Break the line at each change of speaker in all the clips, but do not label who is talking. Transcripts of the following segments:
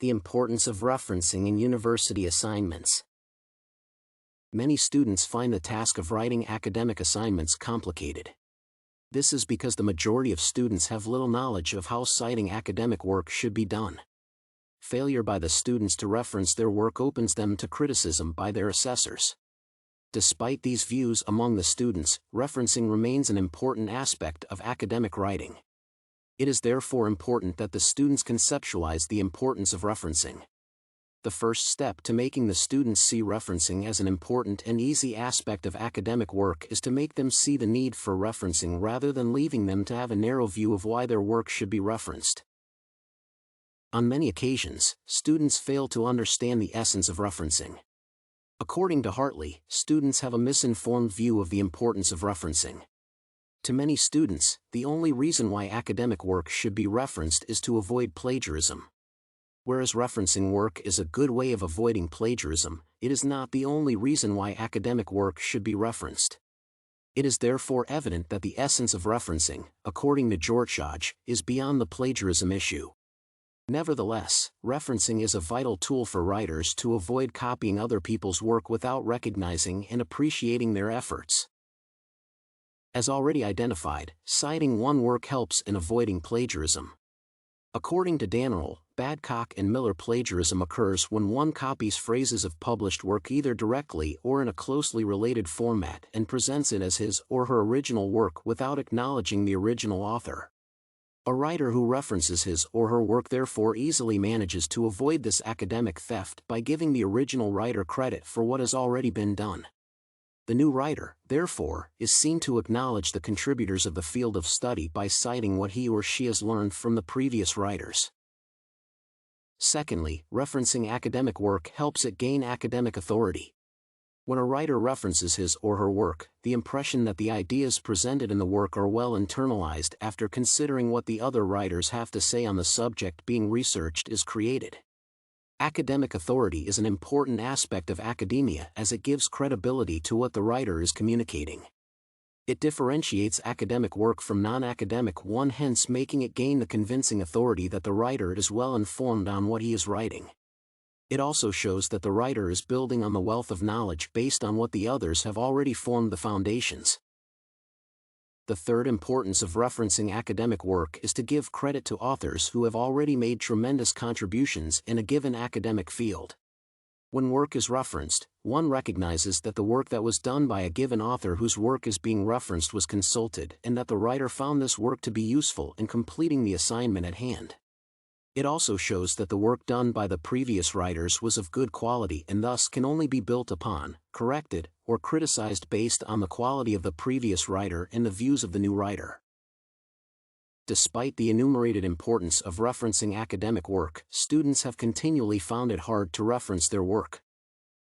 the importance of referencing in university assignments. Many students find the task of writing academic assignments complicated. This is because the majority of students have little knowledge of how citing academic work should be done. Failure by the students to reference their work opens them to criticism by their assessors. Despite these views among the students, referencing remains an important aspect of academic writing. It is therefore important that the students conceptualize the importance of referencing. The first step to making the students see referencing as an important and easy aspect of academic work is to make them see the need for referencing rather than leaving them to have a narrow view of why their work should be referenced. On many occasions, students fail to understand the essence of referencing. According to Hartley, students have a misinformed view of the importance of referencing. To many students, the only reason why academic work should be referenced is to avoid plagiarism. Whereas referencing work is a good way of avoiding plagiarism, it is not the only reason why academic work should be referenced. It is therefore evident that the essence of referencing, according to Hjortshoj, is beyond the plagiarism issue. Nevertheless, referencing is a vital tool for writers to avoid copying other people's work without recognizing and appreciating their efforts. As already identified, citing one work helps in avoiding plagiarism. According to Danarell, Badcock and Miller, plagiarism occurs when one copies phrases of published work either directly or in a closely related format and presents it as his or her original work without acknowledging the original author. A writer who references his or her work therefore easily manages to avoid this academic theft by giving the original writer credit for what has already been done. The new writer, therefore, is seen to acknowledge the contributors of the field of study by citing what he or she has learned from the previous writers. Secondly, referencing academic work helps it gain academic authority. When a writer references his or her work, the impression that the ideas presented in the work are well internalized after considering what the other writers have to say on the subject being researched is created. Academic authority is an important aspect of academia as it gives credibility to what the writer is communicating. It differentiates academic work from non-academic one, hence making it gain the convincing authority that the writer is well informed on what he is writing. It also shows that the writer is building on the wealth of knowledge based on what the others have already formed the foundations. The third importance of referencing academic work is to give credit to authors who have already made tremendous contributions in a given academic field. When work is referenced, one recognizes that the work that was done by a given author whose work is being referenced was consulted and that the writer found this work to be useful in completing the assignment at hand. It also shows that the work done by the previous writers was of good quality and thus can only be built upon, corrected, or criticized based on the quality of the previous writer and the views of the new writer. Despite the enumerated importance of referencing academic work, students have continually found it hard to reference their work.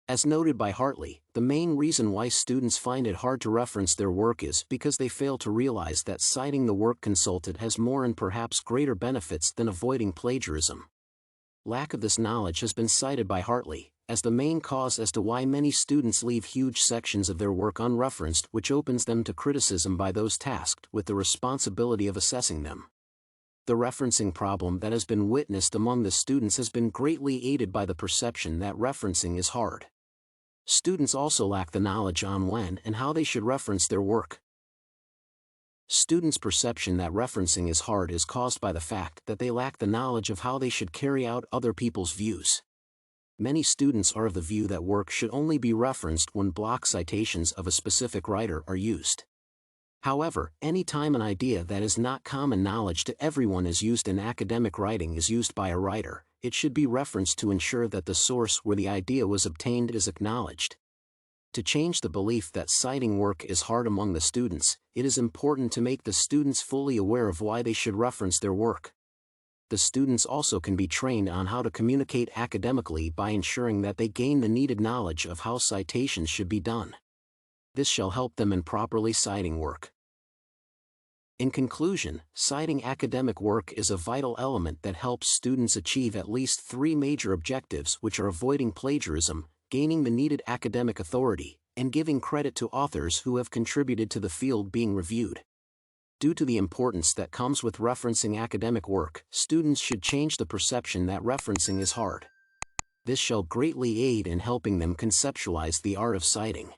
As noted by Hartley, the main reason why students find it hard to reference their work is because they fail to realize that citing the work consulted has more and perhaps greater benefits than avoiding plagiarism. Lack of this knowledge has been cited by Hartley as the main cause as to why many students leave huge sections of their work unreferenced, which opens them to criticism by those tasked with the responsibility of assessing them. The referencing problem that has been witnessed among the students has been greatly aided by the perception that referencing is hard. Students also lack the knowledge on when and how they should reference their work. Students' perception that referencing is hard is caused by the fact that they lack the knowledge of how they should carry out other people's views. Many students are of the view that work should only be referenced when block citations of a specific writer are used. However, any time an idea that is not common knowledge to everyone is used in academic writing is used by a writer, it should be referenced to ensure that the source where the idea was obtained is acknowledged. To change the belief that citing work is hard among the students, it is important to make the students fully aware of why they should reference their work. The students also can be trained on how to communicate academically by ensuring that they gain the needed knowledge of how citations should be done. This shall help them in properly citing work. In conclusion, citing academic work is a vital element that helps students achieve at least three major objectives, which are avoiding plagiarism, gaining the needed academic authority, and giving credit to authors who have contributed to the field being reviewed. Due to the importance that comes with referencing academic work, students should change the perception that referencing is hard. This shall greatly aid in helping them conceptualize the art of citing.